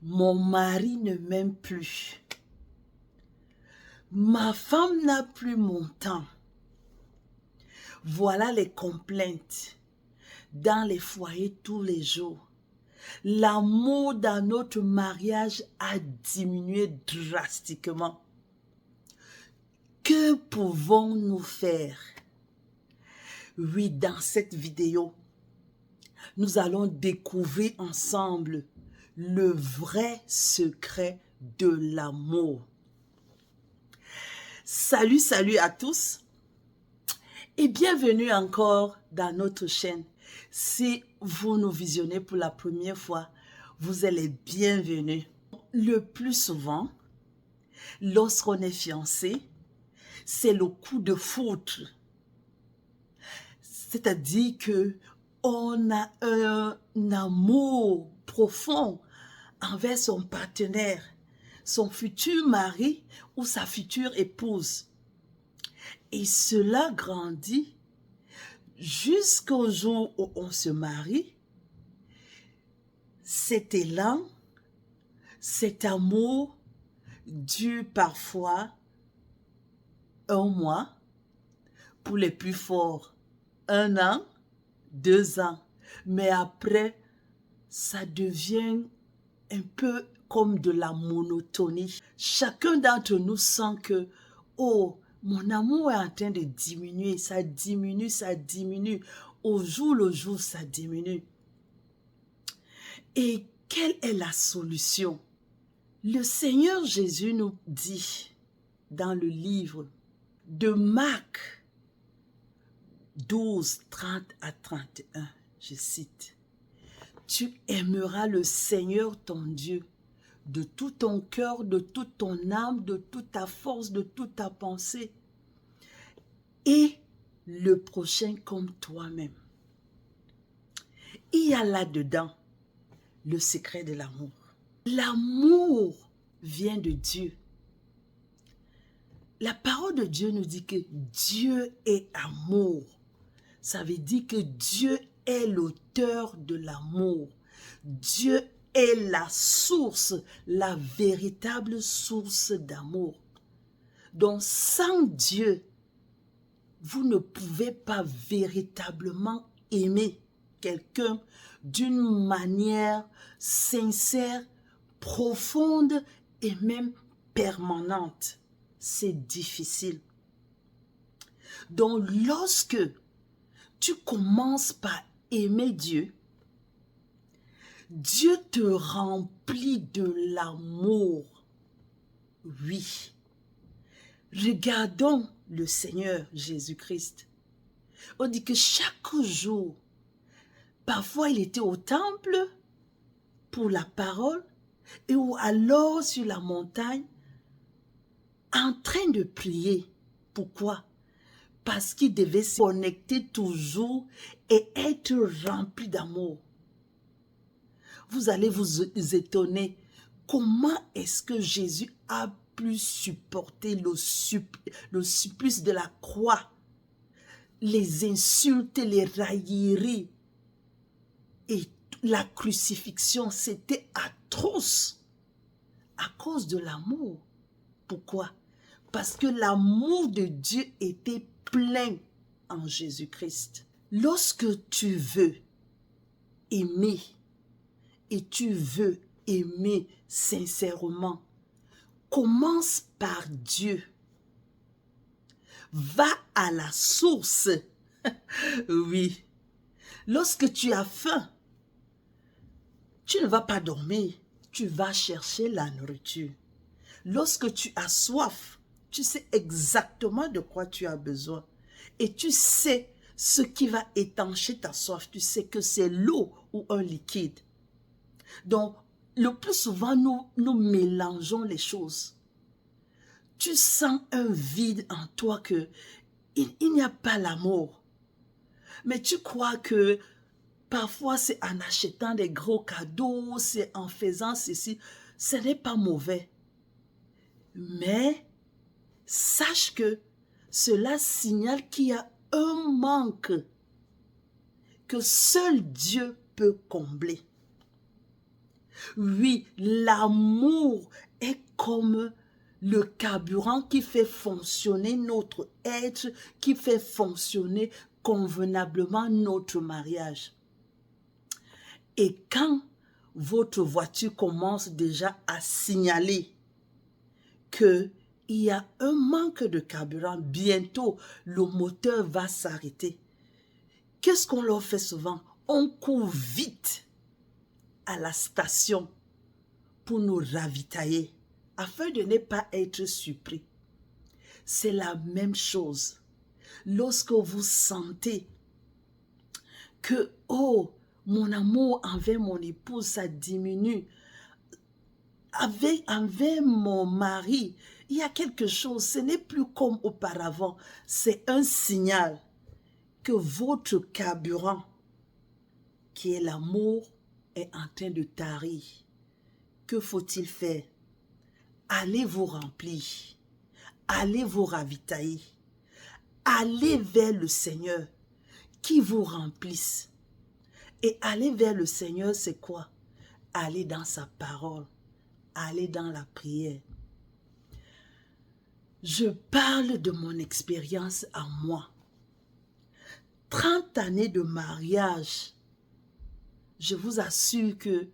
Mon mari ne m'aime plus. Ma femme n'a plus mon temps. Voilà les complaintes dans les foyers tous les jours. L'amour dans notre mariage a diminué drastiquement. Que pouvons-nous faire? Oui, dans cette vidéo, nous allons découvrir ensemble le vrai secret de l'amour. Salut, salut à tous et bienvenue encore dans notre chaîne. Si vous nous visionnez pour la première fois, vous êtes les bienvenus. Le plus souvent, lorsqu'on est fiancé, c'est le coup de foudre. C'est-à-dire que on a un amour profond envers son partenaire, son futur mari ou sa future épouse. Et cela grandit jusqu'au jour où on se marie. Cet élan, cet amour dure parfois 1 mois, pour les plus forts 1 an, 2 ans. Mais après, ça devient un peu comme de la monotonie. Chacun d'entre nous sent que, oh, mon amour est en train de diminuer, ça diminue, ça diminue. Au jour le jour, ça diminue. Et quelle est la solution? Le Seigneur Jésus nous dit dans le livre de Marc 12, 30 à 31, je cite, « Tu aimeras le Seigneur ton Dieu de tout ton cœur, de toute ton âme, de toute ta force, de toute ta pensée, et le prochain comme toi-même. » Il y a là-dedans le secret de l'amour. L'amour vient de Dieu. La parole de Dieu nous dit que Dieu est amour. Ça veut dire que Dieu est l'auteur de l'amour. Dieu est la source, la véritable source d'amour. Donc sans Dieu, vous ne pouvez pas véritablement aimer quelqu'un d'une manière sincère, profonde et même permanente. C'est difficile. Donc lorsque tu commences par aimer Dieu, Dieu te remplit de l'amour. Oui. Regardons le Seigneur Jésus-Christ. On dit que chaque jour, parfois il était au temple pour la parole, et ou alors sur la montagne, en train de prier. Pourquoi? Parce qu'il devait se connecter toujours et être rempli d'amour. Vous allez vous étonner, comment est-ce que Jésus a pu supporter le supplice de la croix, les insultes, les railleries et la crucifixion? C'était atroce à cause de l'amour. Pourquoi? Parce que l'amour de Dieu était plein en Jésus-Christ. Lorsque tu veux aimer et tu veux aimer sincèrement, commence par Dieu. Va à la source. Oui. Lorsque tu as faim, tu ne vas pas dormir. Tu vas chercher la nourriture. Lorsque tu as soif, tu sais exactement de quoi tu as besoin. Et tu sais ce qui va étancher ta soif. Tu sais que c'est l'eau ou un liquide. Donc, le plus souvent, nous mélangeons les choses. Tu sens un vide en toi que il n'y a pas l'amour. Mais tu crois que parfois c'est en achetant des gros cadeaux, c'est en faisant ceci. Ce n'est pas mauvais. Mais sache que cela signale qu'il y a un manque que seul Dieu peut combler. Oui, l'amour est comme le carburant qui fait fonctionner notre être, qui fait fonctionner convenablement notre mariage. Et quand votre voiture commence déjà à signaler qu'il y a un manque de carburant, bientôt le moteur va s'arrêter. Qu'est-ce qu'on leur fait souvent? On court vite à la station pour nous ravitailler, afin de ne pas être surpris. C'est la même chose. Lorsque vous sentez que, oh, mon amour envers mon épouse, ça diminue, envers mon mari, il y a quelque chose, ce n'est plus comme auparavant. C'est un signal que votre carburant, qui est l'amour, est en train de tarir. Que faut-il faire? Allez vous remplir, allez vous ravitailler, allez vers le Seigneur qui vous remplisse. Et aller vers le Seigneur, c'est quoi? Aller dans sa parole, aller dans la prière. Je parle de mon expérience à moi. 30 années de mariage, je vous assure que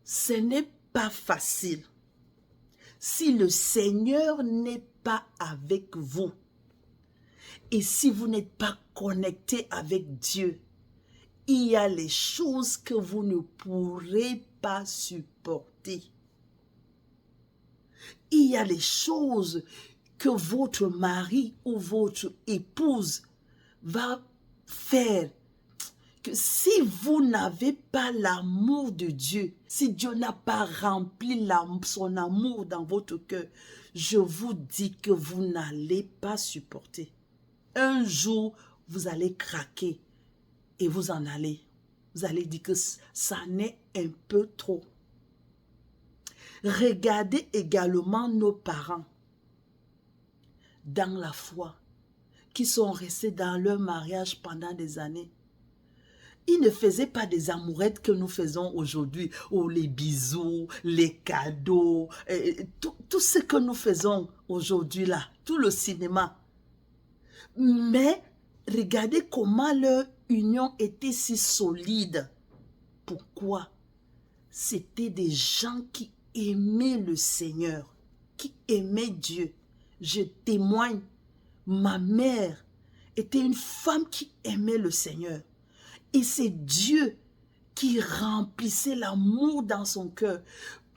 ce n'est pas facile. Si le Seigneur n'est pas avec vous et si vous n'êtes pas connecté avec Dieu, il y a les choses que vous ne pourrez pas supporter. Il y a les choses que votre mari ou votre épouse va faire. Que si vous n'avez pas l'amour de Dieu, si Dieu n'a pas rempli son amour dans votre cœur, je vous dis que vous n'allez pas supporter. Un jour, vous allez craquer et vous en allez. Vous allez dire que ça n'est un peu trop. Regardez également nos parents dans la foi, qui sont restés dans leur mariage pendant des années. Ils ne faisaient pas des amourettes que nous faisons aujourd'hui, ou les bisous, les cadeaux, tout ce que nous faisons aujourd'hui là, tout le cinéma. Mais regardez comment leur union était si solide. Pourquoi? C'était des gens qui aimaient le Seigneur, qui aimaient Dieu. Je témoigne, ma mère était une femme qui aimait le Seigneur. Et c'est Dieu qui remplissait l'amour dans son cœur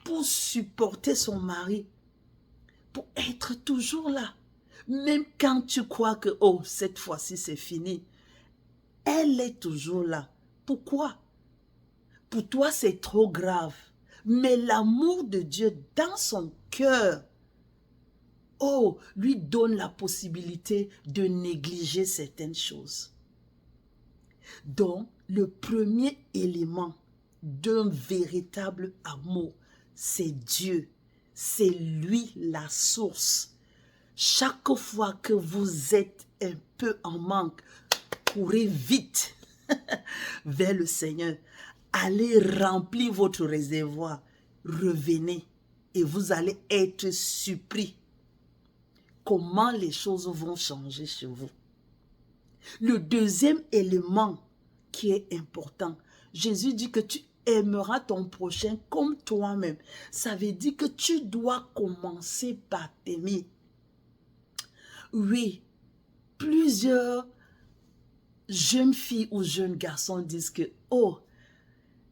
pour supporter son mari, pour être toujours là. Même quand tu crois que, oh, cette fois-ci c'est fini, elle est toujours là. Pourquoi? Pour toi c'est trop grave. Mais l'amour de Dieu dans son cœur, oh, lui donne la possibilité de négliger certaines choses. Donc, le premier élément d'un véritable amour, c'est Dieu. C'est lui la source. Chaque fois que vous êtes un peu en manque, courez vite vers le Seigneur. Allez remplir votre réservoir. Revenez et vous allez être surpris comment les choses vont changer chez vous. Le deuxième élément qui est important, Jésus dit que tu aimeras ton prochain comme toi-même. Ça veut dire que tu dois commencer par t'aimer. Oui, plusieurs jeunes filles ou jeunes garçons disent que, oh,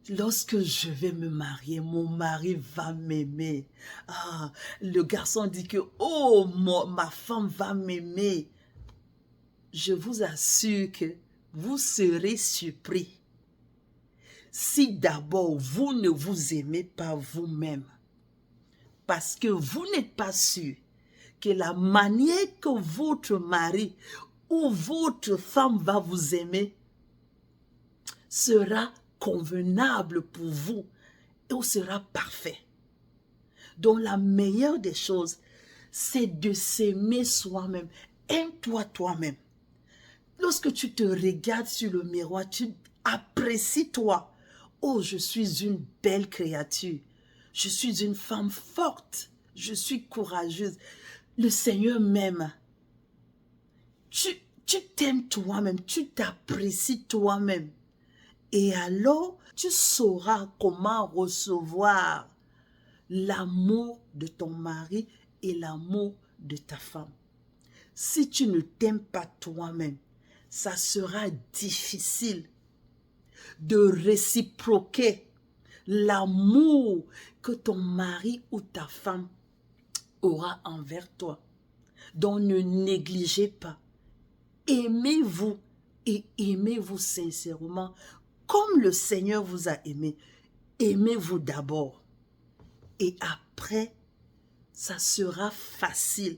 lorsque je vais me marier, mon mari va m'aimer. Ah, le garçon dit que, oh, ma femme va m'aimer. Je vous assure que vous serez surpris si d'abord vous ne vous aimez pas vous-même. Parce que vous n'êtes pas sûr que la manière que votre mari ou votre femme va vous aimer sera convenable pour vous et sera parfait. Donc la meilleure des choses, c'est de s'aimer soi-même. Aime-toi toi-même. Lorsque tu te regardes sur le miroir, tu apprécies toi. Oh, je suis une belle créature. Je suis une femme forte. Je suis courageuse. Le Seigneur m'aime. Tu t'aimes toi-même. Tu t'apprécies toi-même. Et alors, tu sauras comment recevoir l'amour de ton mari et l'amour de ta femme. Si tu ne t'aimes pas toi-même, ça sera difficile de réciproquer l'amour que ton mari ou ta femme aura envers toi. Donc ne négligez pas. Aimez-vous et aimez-vous sincèrement comme le Seigneur vous a aimé. Aimez-vous d'abord. Et après, ça sera facile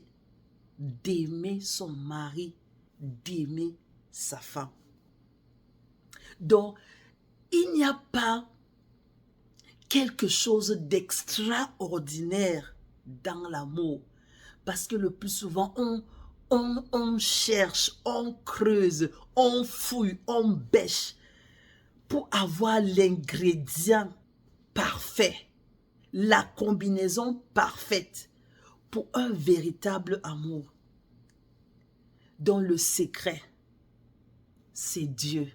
d'aimer son mari, d'aimer sa femme. Donc, il n'y a pas quelque chose d'extraordinaire dans l'amour. Parce que le plus souvent, on cherche, on creuse, on fouille, on bêche pour avoir l'ingrédient parfait, la combinaison parfaite pour un véritable amour. Dont le secret, c'est Dieu,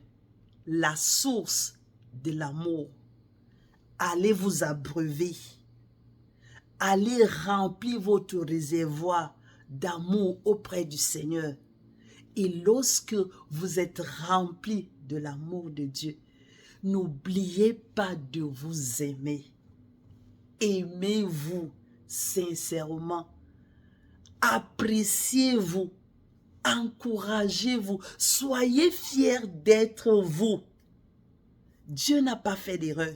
la source de l'amour. Allez vous abreuver. Allez remplir votre réservoir d'amour auprès du Seigneur. Et lorsque vous êtes rempli de l'amour de Dieu, n'oubliez pas de vous aimer. Aimez-vous sincèrement. Appréciez-vous. Encouragez-vous. Soyez fiers d'être vous. Dieu n'a pas fait d'erreur.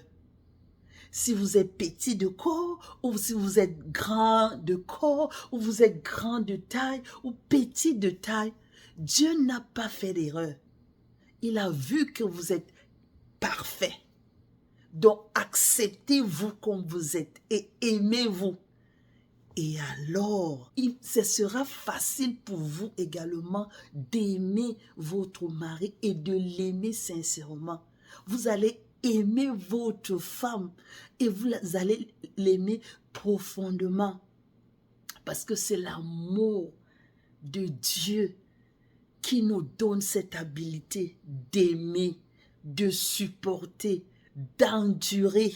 Si vous êtes petit de corps, ou si vous êtes grand de corps, ou vous êtes grand de taille, ou petit de taille, Dieu n'a pas fait d'erreur. Il a vu que vous êtes parfait. Donc, acceptez-vous comme vous êtes et aimez-vous. Et alors, ce sera facile pour vous également d'aimer votre mari et de l'aimer sincèrement. Vous allez aimer votre femme et vous allez l'aimer profondément. Parce que c'est l'amour de Dieu qui nous donne cette habilité d'aimer, de supporter, d'endurer.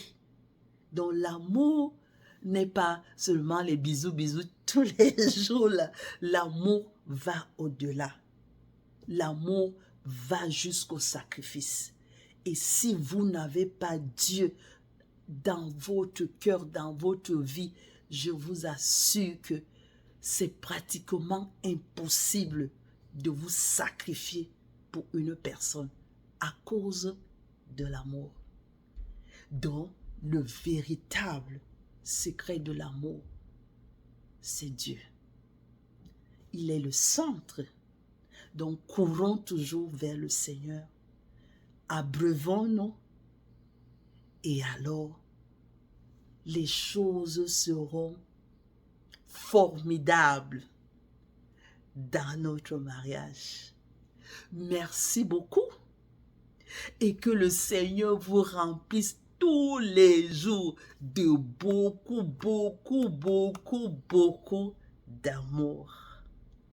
Donc l'amour n'est pas seulement les bisous tous les jours. L'amour va au-delà. L'amour va jusqu'au sacrifice. Et si vous n'avez pas Dieu dans votre cœur, dans votre vie, je vous assure que c'est pratiquement impossible de vous sacrifier pour une personne à cause de l'amour. Donc, le véritable secret de l'amour, c'est Dieu. Il est le centre. Donc, courons toujours vers le Seigneur. Abreuvons-nous. Et alors, les choses seront formidables dans notre mariage. Merci beaucoup. Et que le Seigneur vous remplisse tous les jours de beaucoup d'amour.